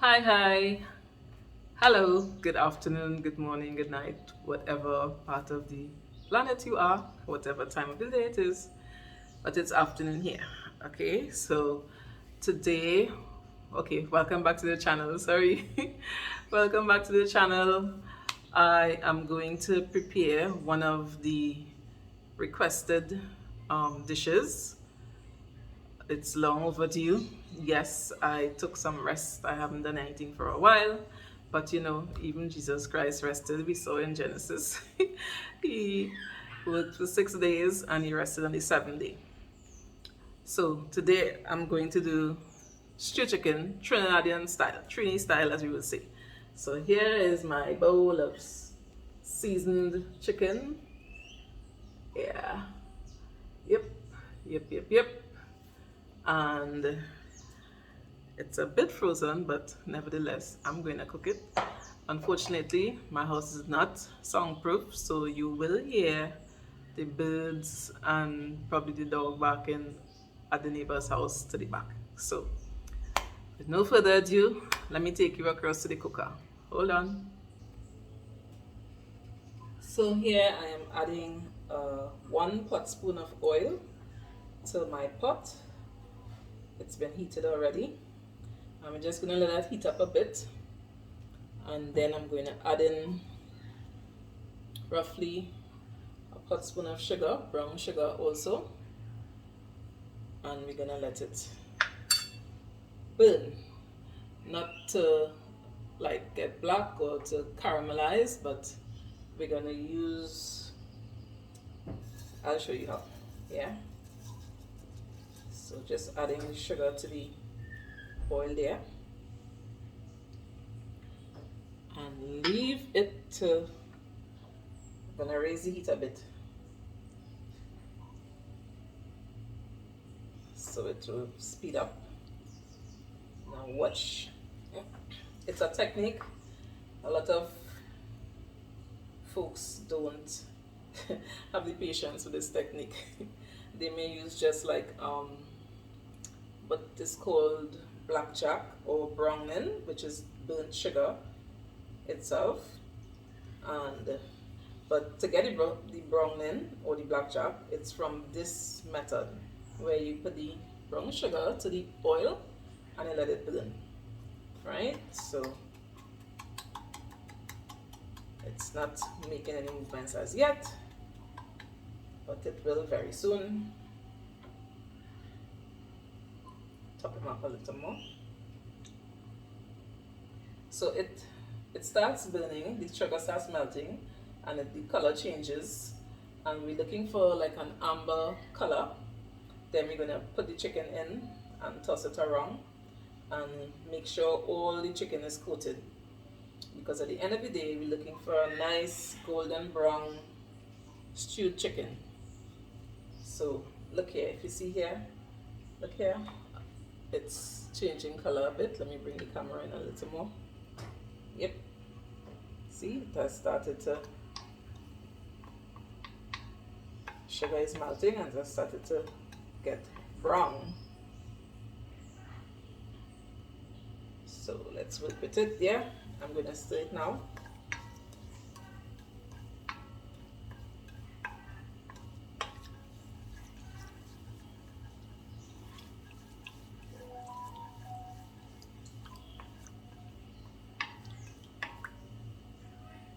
Hi, hi. Hello. Good afternoon, good morning, good night, whatever part of the planet you are, whatever time of the day it is. But it's afternoon here. Okay, so today, okay, welcome back to the channel. Sorry. Welcome back to the channel. I am going to prepare one of the requested dishes. It's long overdue. Yes, I took some rest. I haven't done anything for a while. But even Jesus Christ rested. We saw in Genesis. He worked for 6 days and he rested on the seventh day. So today I'm going to do stew chicken, Trinidadian style, Trini style as we would say. So here is my bowl of seasoned chicken. Yeah. Yep. Yep. And it's a bit frozen, but nevertheless, I'm going to cook it. Unfortunately, my house is not soundproof, so you will hear the birds and probably the dog barking at the neighbor's house to the back. So, with no further ado, let me take you across to the cooker. Hold on. So here I am adding 1 pot spoon of oil to my pot. It's been heated already. I'm just going to let that heat up a bit, and then I'm going to add in roughly a pot spoon of sugar, brown sugar also, and we're gonna let it burn, not to like get black or to caramelize, but we're gonna use, I'll show you how. Yeah, so just adding sugar to the oil there and leave it to, I'm gonna raise the heat a bit so it will speed up. Now watch. It's a technique. A lot of folks don't have the patience with this technique. They may use just like what is called blackjack or browning, which is burnt sugar itself. And but to get the browning or the blackjack, it's from this method where you put the brown sugar to the oil and you let it burn. Right? So it's not making any movements as yet, but it will very soon. Top them up a little more. So it starts burning, the sugar starts melting, and the color changes. And we're looking for like an amber color. Then we're gonna put the chicken in and toss it around and make sure all the chicken is coated. Because at the end of the day, we're looking for a nice golden brown stewed chicken. So look here, if you see here, look here, it's changing color a bit. Let me bring the camera in a little more. Yep. See, it has started to, sugar is melting and it has started to get brown. So let's work with it. Yeah, I'm gonna stir it now.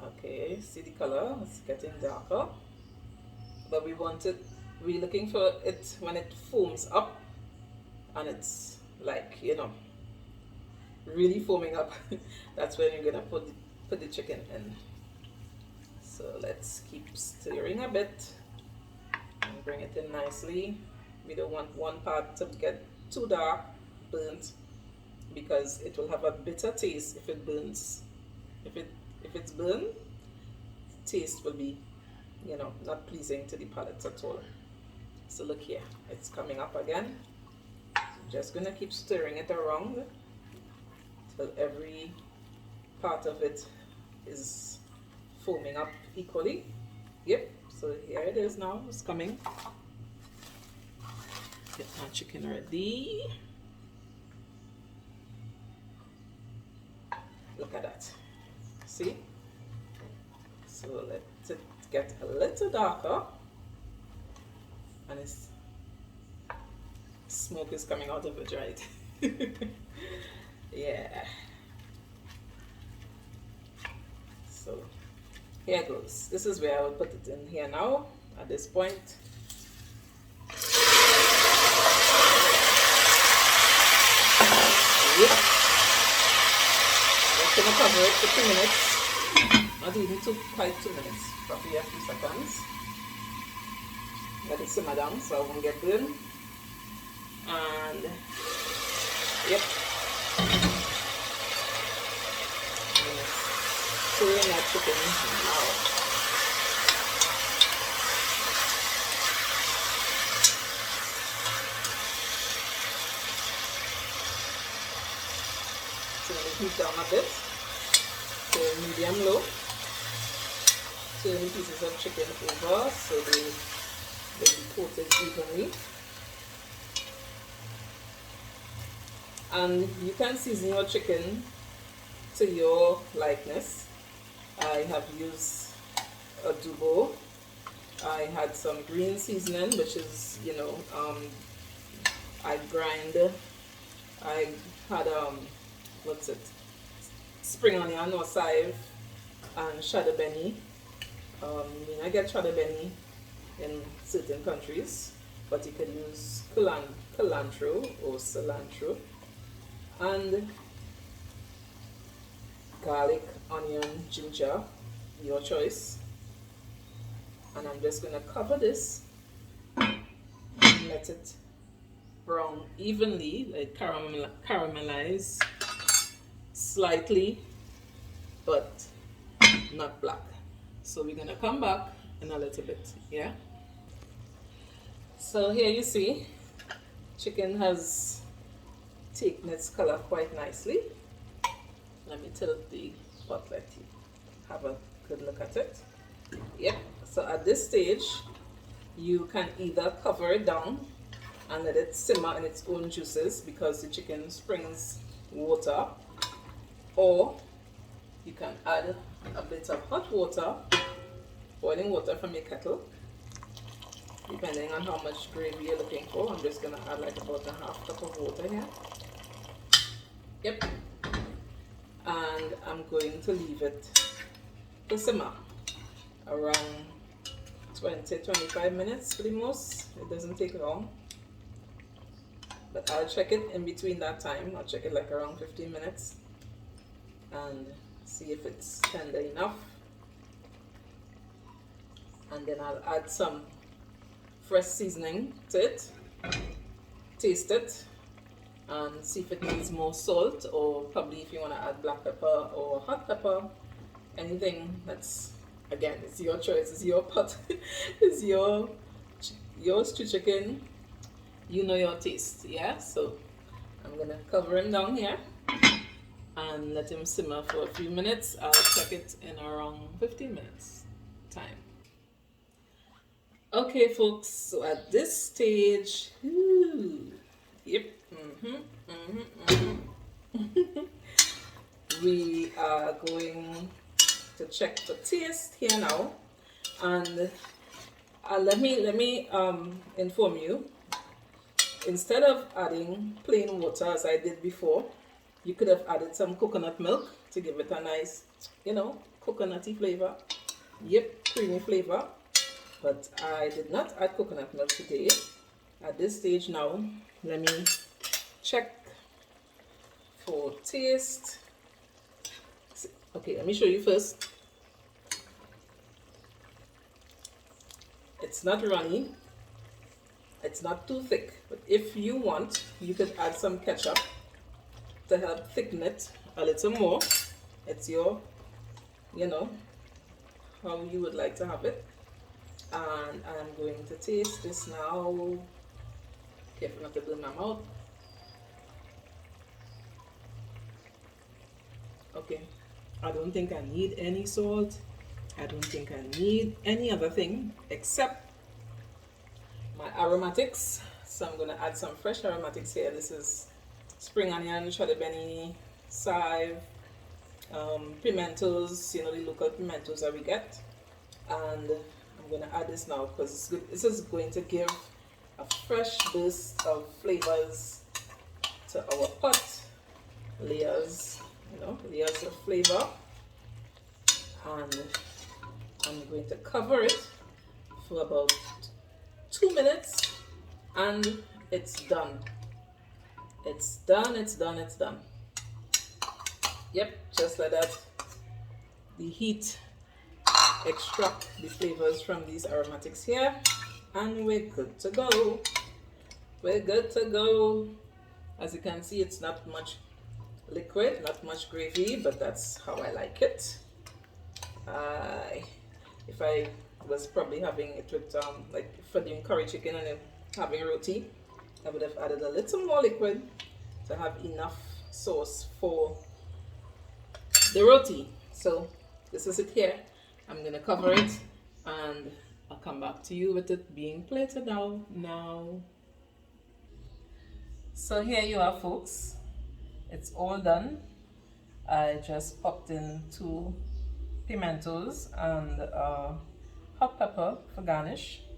Okay, see the color, it's getting darker. But we want it, we're looking for it when it foams up and it's like, really foaming up. That's when you're gonna put the chicken in. So let's keep stirring a bit and bring it in nicely. We don't want one part to get too dark, burnt, because it will have a bitter taste if it burns. If it's burned, taste will be, not pleasing to the palate at all. So look here, it's coming up again. So just gonna keep stirring it around till every part of it is foaming up equally. Yep, so here it is now, it's coming. Get my chicken ready. Look at that. See? So let it get a little darker, and it's smoke is coming out of it, right? Yeah. So here goes. This is where I will put it in here now at this point. Yep. I'm just gonna cover it for 2 minutes. Not even quite 2 minutes, probably a few seconds. Let it simmer down so I won't get burned. And yep. Stirring that chicken now. So let me heat down a bit to medium low. Turn the pieces of chicken over so they be coated evenly. And you can season your chicken to your likeness. I have used adobo. I had some green seasoning, which is, you know, I had what's it? Spring onion or chive and shada beni. I get shada beni in certain countries, but you can use cilantro or cilantro, and garlic, onion, ginger, your choice. And I'm just going to cover this and let it brown evenly, like caramelize slightly, but not black. So we're going to come back in a little bit, yeah? So here you see, chicken has taken its color quite nicely. Let me tilt the pot, let you have a good look at it. Yep, so at this stage, you can either cover it down and let it simmer in its own juices because the chicken springs water, or you can add a bit of hot water, boiling water from your kettle, depending on how much gravy you're looking for. I'm just going to add like about a half cup of water here. Yep. And I'm going to leave it to simmer around 20-25 minutes for the most. It doesn't take long, but I'll check it in between that time. I'll check it like around 15 minutes and see if it's tender enough, and then I'll add some fresh seasoning to it, taste it, and see if it needs more salt, or probably if you want to add black pepper or hot pepper, anything. That's, again, it's your choice, it's your pot, it's yours to chicken, you know your taste, yeah? So I'm gonna cover him down here and let him simmer for a few minutes. I'll check it in around 15 minutes time. Okay folks, so at this stage, yep, we are going to check for taste here now, and let me inform you, instead of adding plain water as I did before, you could have added some coconut milk to give it a nice, you know, coconutty flavor. Yep, creamy flavor. But I did not add coconut milk today. At this stage now, let me check for taste. Okay, let me show you first. It's not runny. It's not too thick. But if you want, you could add some ketchup to help thicken it a little more. It's your, you know, how you would like to have it. And I'm going to taste this now. Careful not to burn my mouth. Okay, I don't think I need any salt. I don't think I need any other thing except my aromatics. So I'm going to add some fresh aromatics here. This is spring onion, shada beni, chive, pimentos, you know, the local pimentos that we get. And I'm going to add this now because it's good. This is going to give a fresh burst of flavors to our pot. Layers, you know, layers of flavor. And I'm going to cover it for about 2 minutes and it's done. It's done, it's done, it's done. Yep, just like that. The heat extract the flavors from these aromatics here and we're good to go. We're good to go. As you can see, it's not much liquid, not much gravy, but that's how I like it. If I was probably having it with like for doing curry chicken and having roti, I would have added a little more liquid to have enough sauce for the roti. So this is it here. I'm gonna cover it and I'll come back to you with it being plated out now. So here you are, folks. It's all done. I just popped in 2 pimentos and hot pepper for garnish.